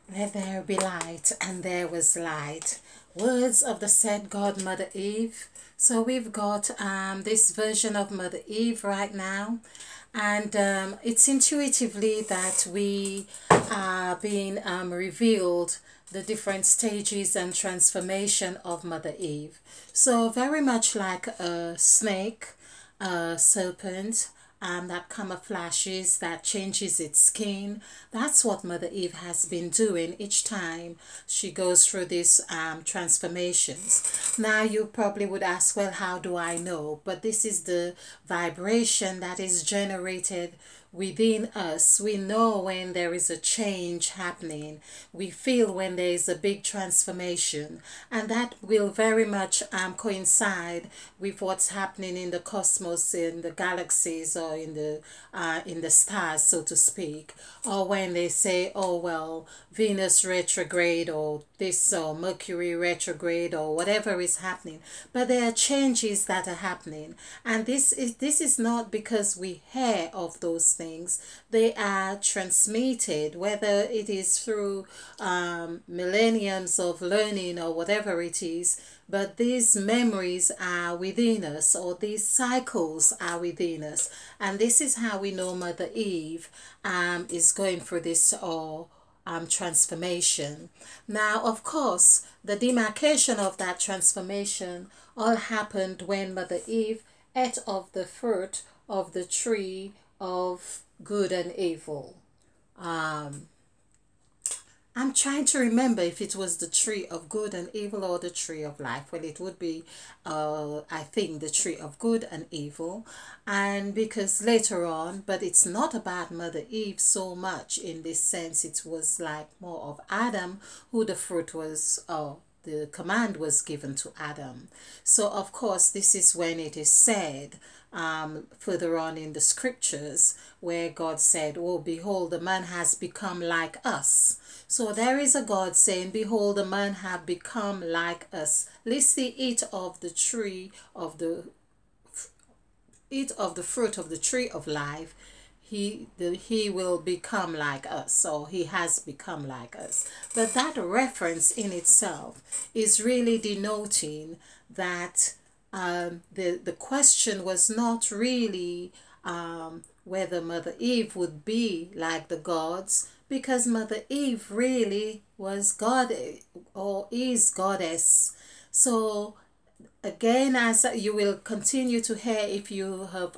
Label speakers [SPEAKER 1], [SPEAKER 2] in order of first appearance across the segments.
[SPEAKER 1] Let there be light, and there was light. Words of the said God, Mother Eve. So we've got this version of Mother Eve right now, and it's intuitively that we are being revealed the different stages and transformation of Mother Eve. So very much like a snake, a serpent, that camouflages, that changes its skin. That's what Mother Eve has been doing each time she goes through these transformations. Now, you probably would ask, well, how do I know? But this is the vibration that is generated within us. We know when there is a change happening. We feel when there is a big transformation, and that will very much coincide with what's happening in the cosmos, in the galaxies, or in the stars, so to speak. Or when they say, oh well, Venus retrograde, or this, or Mercury retrograde, or whatever is happening. But there are changes that are happening, and this is not because we hear of those things. They are transmitted, whether it is through millenniums of learning or whatever it is. But these memories are within us, or these cycles are within us, and this is how we know Mother Eve is going through this, or transformation. Now, of course, the demarcation of that transformation all happened when Mother Eve ate of the fruit of the tree of good and evil. Um, I'm trying to remember if it was the tree of good and evil or the tree of life. Well, it would be, I think, the tree of good and evil. And because later on, but it's not about Mother Eve so much in this sense, it was like more of Adam who the fruit was, the command was given to Adam. So, of course, this is when it is said further on in the scriptures where God said, oh, behold, the man has become like us. So there is a God saying, behold, the man have become like us. Lest he eat of the tree of the eat of the fruit of the tree of life, he will become like us. So he has become like us. But that reference in itself is really denoting that the question was not really whether Mother Eve would be like the gods, because Mother Eve really was God, or is goddess. So again, as you will continue to hear if you have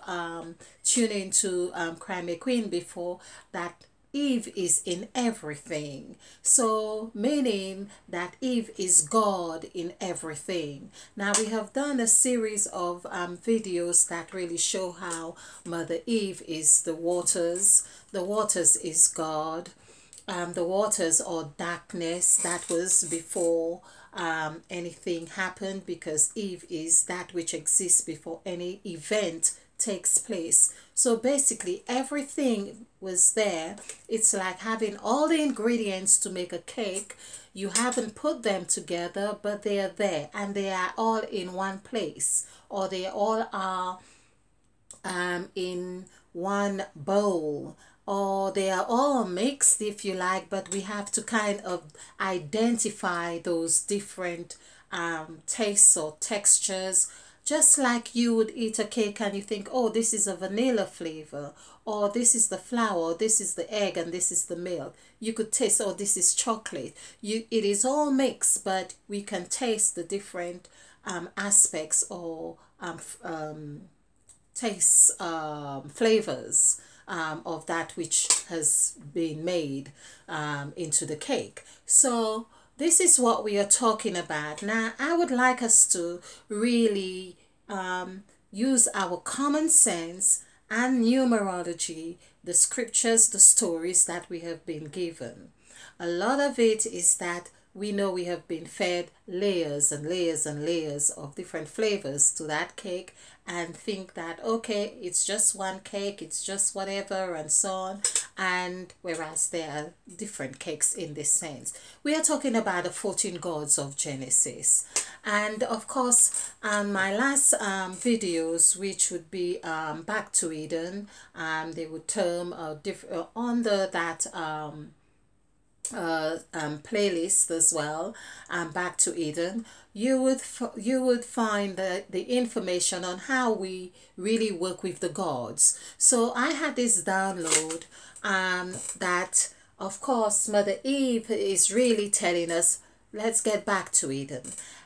[SPEAKER 1] tuned into Crime Queen before, that Eve is in everything. So, meaning that Eve is God in everything. Now, we have done a series of videos that really show how Mother Eve is the waters is God, the waters or darkness. That was before anything happened, because Eve is that which exists before any event takes place. So basically, everything was there. It's like having all the ingredients to make a cake. You haven't put them together, but they are there, and they are all in one place, or they all are in one bowl, or they are all mixed, if you like, but we have to kind of identify those different tastes or textures. Just like you would eat a cake and you think, oh, this is a vanilla flavor, or this is the flour, or this is the egg, and this is the milk. You could taste, oh, this is chocolate. It is all mixed, but we can taste the different aspects, or tastes, flavors of that which has been made into the cake. So this is what we are talking about. Now, I would like us to really use our common sense and numerology, the scriptures, the stories that we have been given. A lot of it is that we know we have been fed layers and layers and layers of different flavors to that cake, and think that, okay, it's just one cake, it's just whatever, and so on. And whereas there are different cakes in this sense. We are talking about the 14 gods of Genesis. And of course, my last videos, which would be Back to Eden, they would term under that playlist as well, Back to Eden, you would find the information on how we really work with the gods. So I had this download, that of course Mother Eve is really telling us, let's get back to Eden.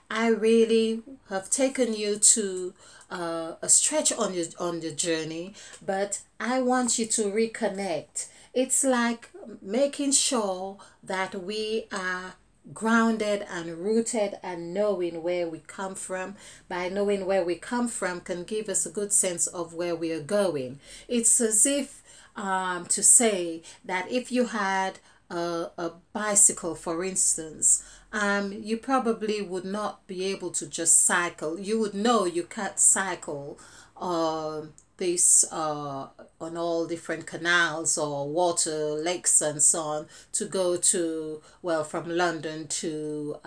[SPEAKER 1] I really have taken you to a stretch on your journey, but I want you to reconnect. It's like making sure that we are grounded and rooted and knowing where we come from. By knowing where we come from can give us a good sense of where we are going. It's as if, to say that if you had a bicycle, for instance, you probably would not be able to just cycle. You would know you can't cycle this on all different canals or water, lakes, and so on, to go to, well, from London to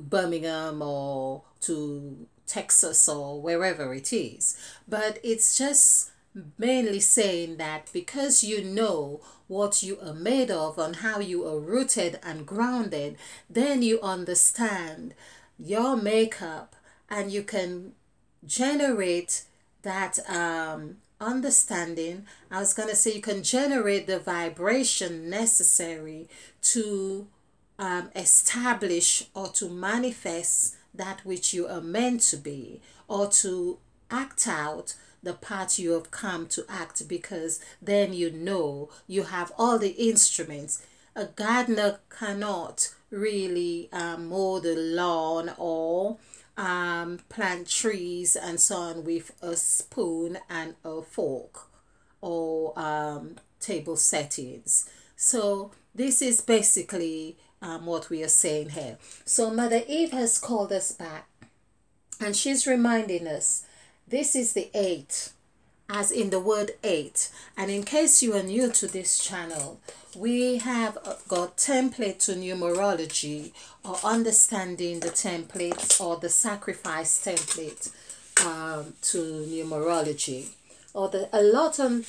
[SPEAKER 1] Birmingham or to Texas or wherever it is. But it's just mainly saying that because you know what you are made of and how you are rooted and grounded, then you understand your makeup and you can generate that understanding. I was going to say you can generate the vibration necessary to establish or to manifest that which you are meant to be, or to act out the part you have come to act, because then you know you have all the instruments. A gardener cannot really mow the lawn or plant trees and so on with a spoon and a fork or table settings. So this is basically what we are saying here. So Mother Eve has called us back, and she's reminding us this is the 8, as in the word 8. And in case you are new to this channel, we have got template to numerology, or understanding the templates, or the sacrifice template to numerology, or a lot on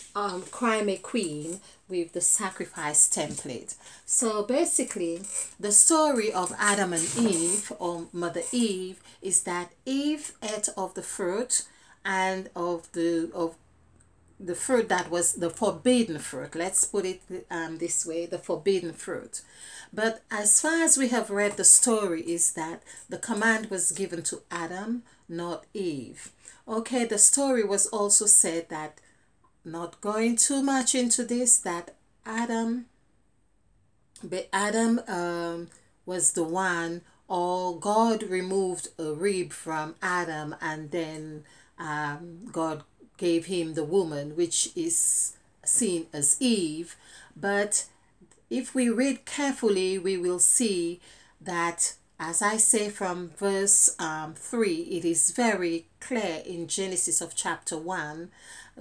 [SPEAKER 1] Crime a Queen with the sacrifice template. So basically, the story of Adam and Eve, or Mother Eve, is that Eve ate of the fruit, and of the fruit that was the forbidden fruit. Let's put it this way, the forbidden fruit. But as far as we have read the story, is that the command was given to Adam, not Eve. Okay, the story was also said that, not going too much into this, that Adam was the one, or God removed a rib from Adam, and then God gave him the woman, which is seen as Eve. But if we read carefully, we will see that, as I say from verse 3, it is very clear in Genesis of chapter 1,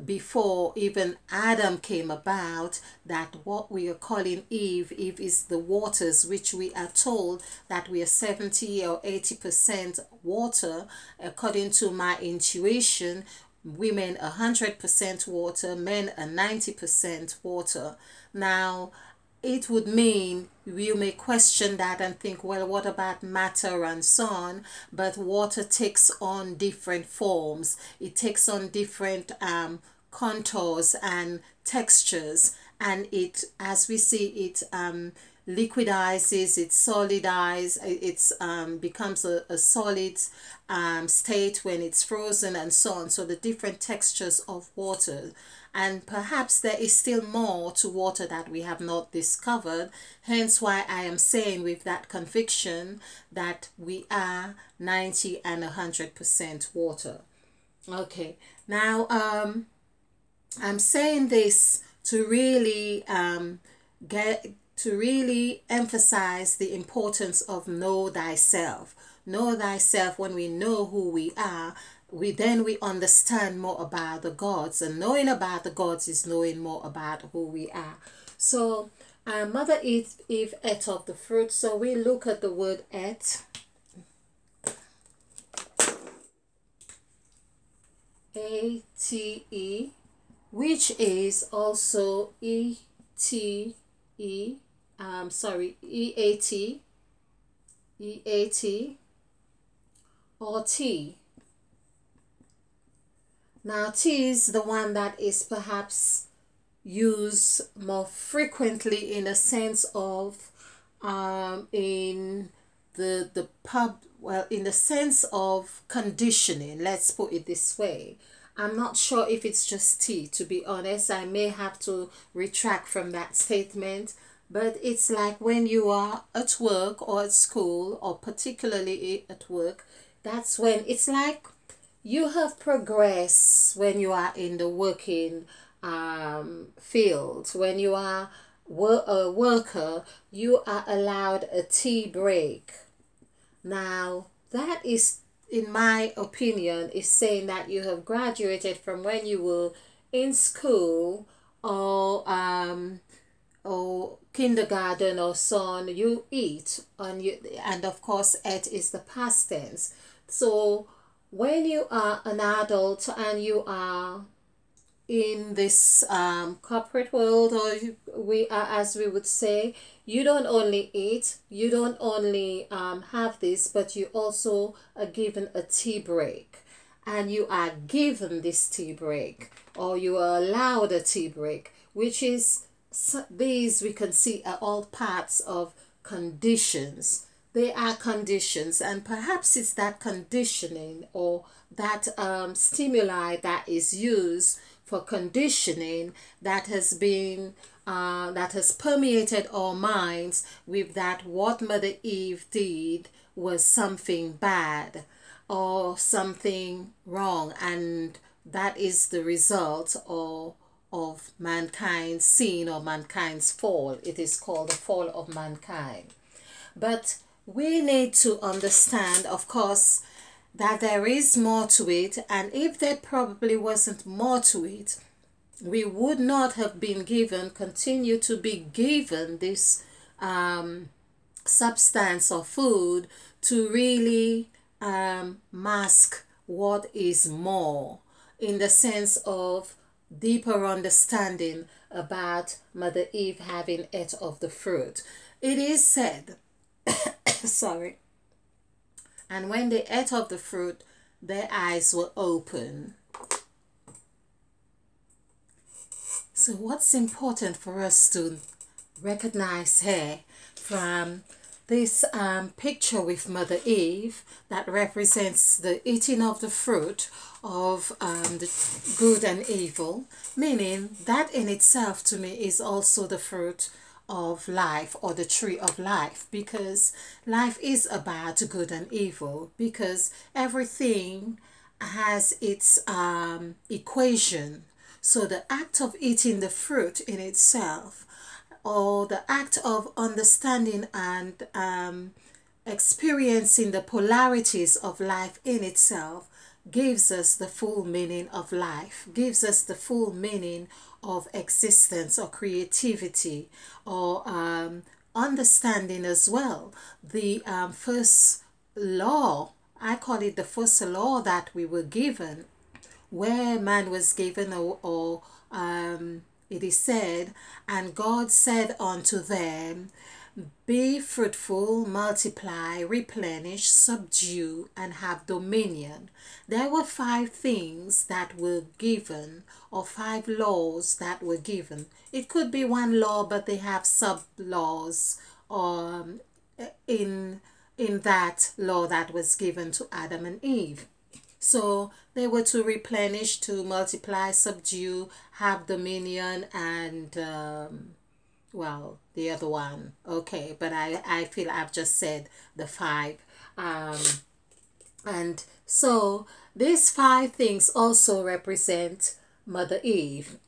[SPEAKER 1] before even Adam came about, that what we are calling Eve is the waters, which we are told that we are 70 or 80% water. According to my intuition, women 100% water, men are 90% water. Now, it would mean you may question that and think, well, what about matter and so on? But water takes on different forms. It takes on different contours and textures, and it, as we see, it liquidizes, it solidizes, it's becomes a solid state when it's frozen and so on. So the different textures of water, and perhaps there is still more to water that we have not discovered, hence why I am saying with that conviction that we are 90 and 100% water. Okay, now I'm saying this to really emphasize the importance of know thyself. Know thyself. When we know who we are, we understand more about the gods, and knowing about the gods is knowing more about who we are. So Mother Eve ate of the fruit. So we look at the word ate. ATE, which is also ETE. E, sorry, EAT, EAT, or T. Now, T is the one that is perhaps used more frequently in a sense of in the pub, well, in the sense of conditioning, let's put it this way. I'm not sure if it's just tea, to be honest. I may have to retract from that statement, but it's like when you are at work or at school, or particularly at work, that's when it's like you have progressed when you are in the working field. When you are a worker, you are allowed a tea break. Now, that is, in my opinion, is saying that you have graduated from when you were in school, or kindergarten or so on. You eat, and of course, ate is the past tense. So when you are an adult and you are in this corporate world, or we are, as we would say, you don't only eat, you don't only have this, but you also are given a tea break, and you are given this tea break, or you are allowed a tea break, which is, these we can see are all parts of conditions. They are conditions, and perhaps it's that conditioning, or that stimuli that is used for conditioning, that has been that has permeated our minds with that what Mother Eve did was something bad or something wrong, and that is the result of mankind's sin, or mankind's fall. It is called the fall of mankind. But we need to understand, of course, that there is more to it, and if there probably wasn't more to it, we would not have been given, continue to be given this substance or food to really mask what is more, in the sense of deeper understanding about Mother Eve having ate of the fruit. It is said, sorry, and when they ate of the fruit, their eyes were open. So what's important for us to recognize here from this picture with Mother Eve, that represents the eating of the fruit of the good and evil, meaning that in itself to me is also the fruit of life, or the tree of life, because life is about good and evil, because everything has its equation. So the act of eating the fruit in itself, or the act of understanding and experiencing the polarities of life in itself, gives us the full meaning of life, gives us the full meaning of existence, or creativity, or understanding as well. The first law, I call it the first law that we were given, where man was given, or it is said, and God said unto them, be fruitful, multiply, replenish, subdue, and have dominion. There were 5 things that were given, or 5 laws that were given. It could be one law, but they have sub-laws in that law that was given to Adam and Eve. So they were to replenish, to multiply, subdue, have dominion, and well, the other one. Okay, but I feel I've just said the 5. And so these 5 things also represent Mother Eve.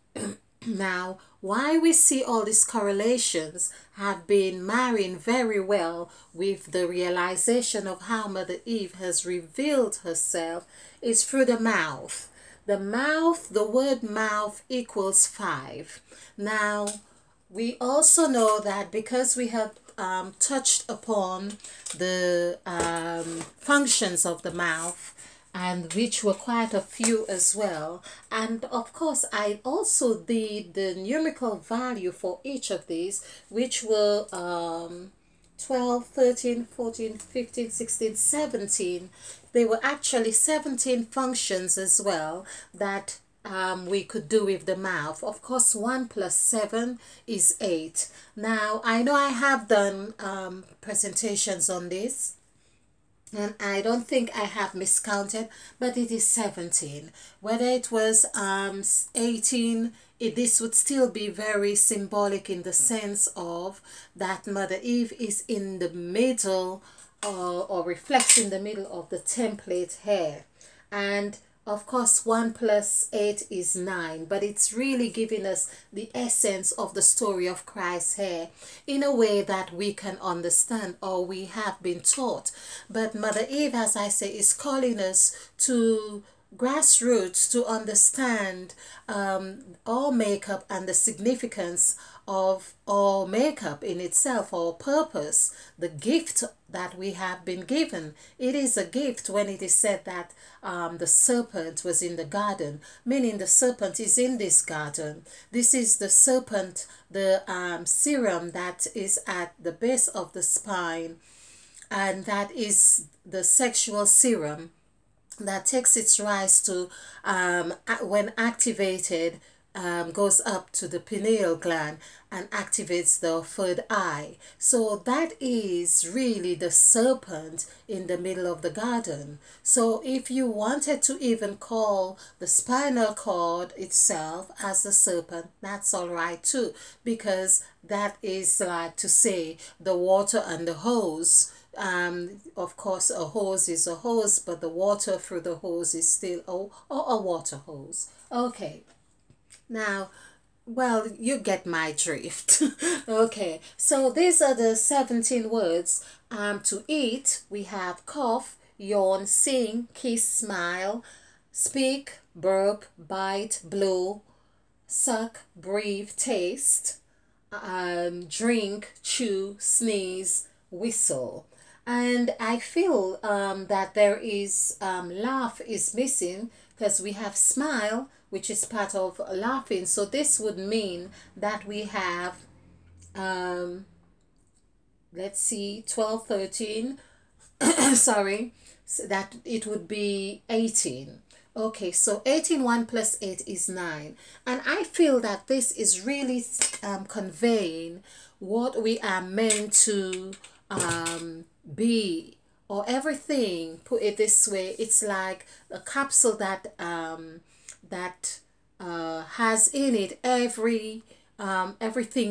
[SPEAKER 1] Now, why we see all these correlations have been marrying very well with the realization of how Mother Eve has revealed herself is through the mouth. The mouth, the word mouth equals 5. Now, we also know that because we have touched upon the functions of the mouth, and which were quite a few as well. And of course, I also did the numerical value for each of these, which were 12, 13, 14, 15, 16, 17. There were actually 17 functions as well that we could do with the mouth. Of course, 1 plus 7 is 8. Now, I know I have done presentations on this, and I don't think I have miscounted, but it is 17. Whether it was 18, this would still be very symbolic in the sense of that Mother Eve is in the middle, or reflects in the middle of the template hair. And of course, 1 plus 8 is 9, but it's really giving us the essence of the story of Christ's hair in a way that we can understand, or we have been taught. But Mother Eve, as I say, is calling us to grassroots to understand all makeup and the significance of all makeup in itself, or purpose, the gift that we have been given. It is a gift when it is said that the serpent was in the garden, meaning the serpent is in this garden. This is the serpent, the serum that is at the base of the spine, and that is the sexual serum that takes its rise to, when activated, goes up to the pineal gland and activates the third eye. So that is really the serpent in the middle of the garden. So if you wanted to even call the spinal cord itself as the serpent, that's all right too, because that is like to say the water and the hose. Of course, a hose is a hose, but the water through the hose is still a water hose. Okay. Now, well, you get my drift. Okay, so these are the 17 words. To eat, we have cough, yawn, sing, kiss, smile, speak, burp, bite, blow, suck, breathe, taste, drink, chew, sneeze, whistle. And I feel that there is laugh is missing, because we have smile, which is part of laughing. So this would mean that we have, let's see, 12, 13, sorry, so that it would be 18. Okay, so 18, 1 plus 8 is 9. And I feel that this is really conveying what we are meant to be, or everything. Put it this way, it's like a capsule that has in it everything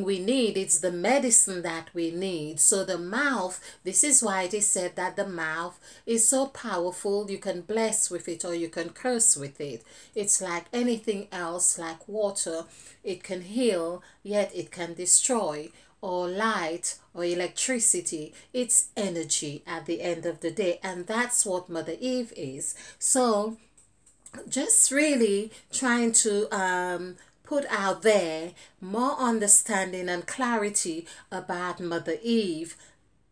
[SPEAKER 1] we need. It's the medicine that we need. So the mouth, this is why it is said that the mouth is so powerful. You can bless with it or you can curse with it. It's like anything else, like water. It can heal, yet it can destroy, or light or electricity. It's energy at the end of the day, and that's what Mother Eve is. So just really trying to put out there more understanding and clarity about Mother Eve.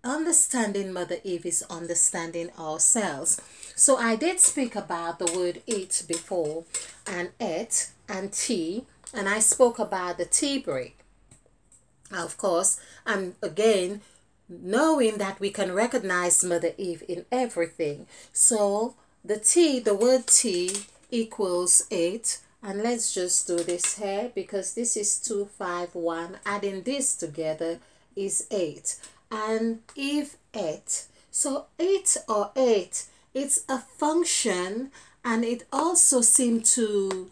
[SPEAKER 1] Understanding Mother Eve is understanding ourselves. So I did speak about the word eat before, and et and tea, and I spoke about the tea break. Of course, and again, knowing that we can recognize Mother Eve in everything. So the word tea equals 8. And let's just do this here, because this is 2, 5, 1. Adding this together is 8. And if 8, so 8 or 8, it's a function, and it also seemed to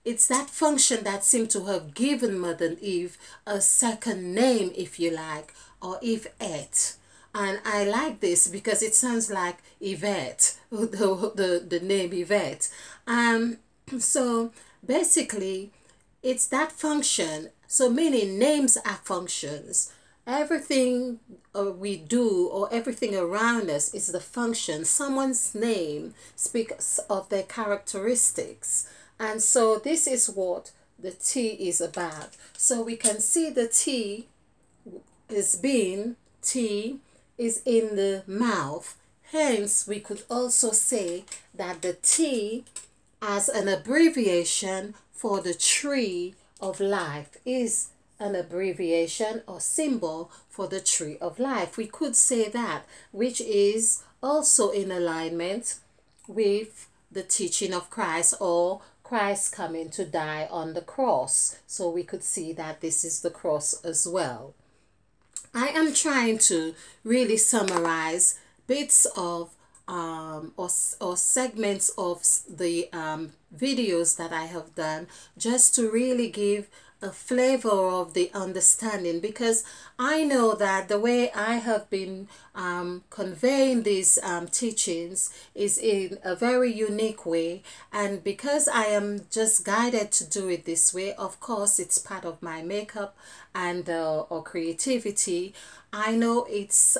[SPEAKER 1] it's that function that seemed to have given Mother Eve a second name, if you like, or Yvette. And I like this because it sounds like Yvette, the name Yvette. So basically, it's that function. So meaning names are functions. Everything we do, or everything around us, is the function. Someone's name speaks of their characteristics. And so this is what the T is about. So we can see the T is in the mouth, Hence, we could also say that the T as an abbreviation for the tree of life is an abbreviation or symbol for the tree of life. We could say that, which is also in alignment with the teaching of Christ, or Christ coming to die on the cross. So we could see that this is the cross as well. I am trying to really summarize bits of or segments of the videos that I have done, just to really give a flavor of the understanding, because I know that the way I have been conveying these teachings is in a very unique way, and because I am just guided to do it this way, of course it's part of my makeup and or creativity. I know it's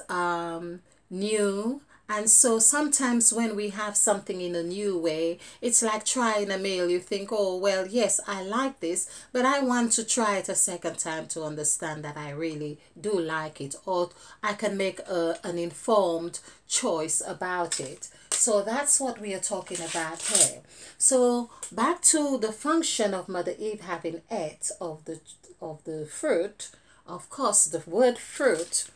[SPEAKER 1] new, and so sometimes when we have something in a new way, it's like trying a meal. You think, oh, well, yes, I like this, but I want to try it a second time to understand that I really do like it, or I can make an informed choice about it. So that's what we are talking about here. So back to the function of Mother Eve having ate of the fruit. Of course, the word fruit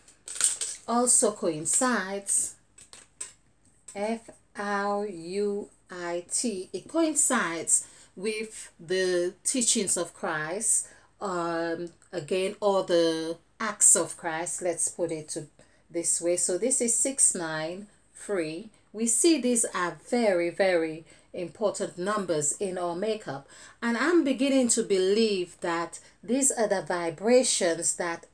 [SPEAKER 1] also coincides, Fruit, it coincides with the teachings of Christ, again, or the acts of Christ, let's put it this way. So this is 693. We see these are very, very important numbers in our makeup, and I'm beginning to believe that these are the vibrations that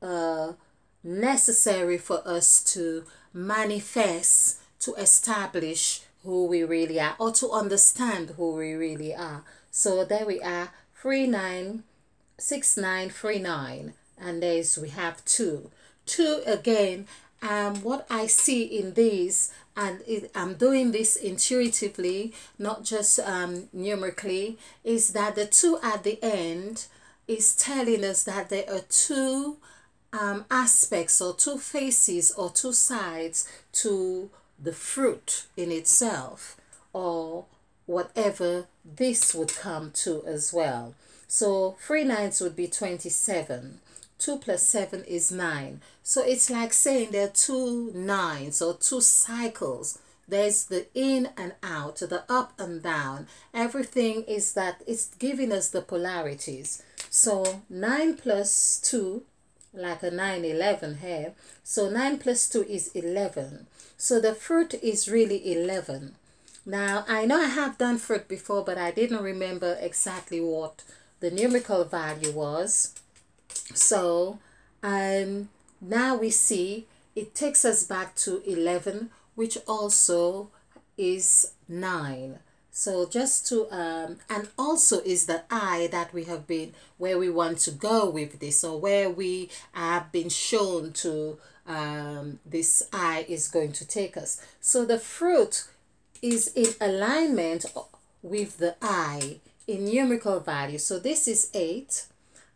[SPEAKER 1] are necessary for us to manifest, to establish who we really are, or to understand who we really are. So there we are, 396939, and we have 2 again. What I see in these, and I'm doing this intuitively, not just numerically, is that the 2 at the end is telling us that there are 2 aspects, or 2 faces, or 2 sides to the fruit in itself, or whatever this would come to as well. So 3 9s would be 27. 2 plus 7 is 9. So it's like saying there are 2 9s, or 2 cycles. There's the in and out, the up and down. Everything is that it's giving us the polarities. So 9 plus 2, like a 9, 11 here. So 9 plus 2 is 11. So the fruit is really 11. Now, I know I have done fruit before, but I didn't remember exactly what the numerical value was. So now we see it takes us back to 11, which also is 9. So just to, and also is the I that we have been, where we want to go with this, or where we have been shown to, this I is going to take us. So the fruit is in alignment with the I in numerical value. So this is 8,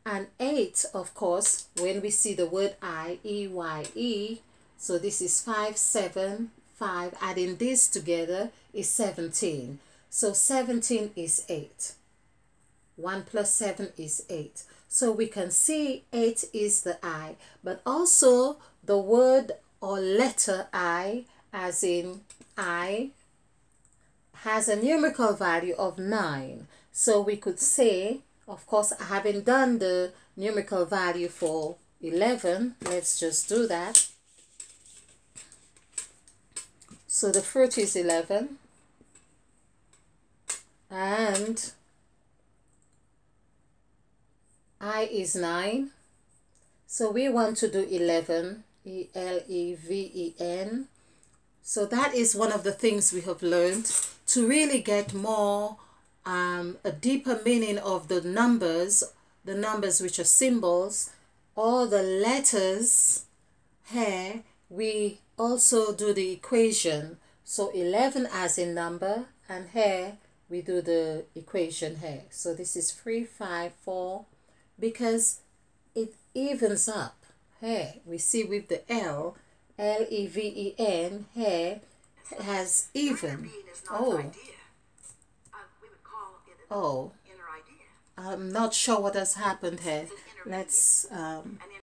[SPEAKER 1] and 8, of course, when we see the word I, E-Y-E, so this is 5, 7, 5, adding this together is 17. So 17 is 8. 1 plus 7 is 8. So we can see 8 is the I, but also the word or letter I, as in I, has a numerical value of 9. So we could say, of course, having done the numerical value for 11, let's just do that. So the fruit is 11. And I is 9. So we want to do 11, E-L-E-V-E-N. So that is one of the things we have learned, to really get more, a deeper meaning of the numbers which are symbols, or the letters. Here we also do the equation. So 11 as in number, and here we do the equation here. So this is 3, 5, 4, because it evens up. Here we see with the L, L-E-V-E-N, here has even. Oh, oh. I'm not sure what has happened here. Let's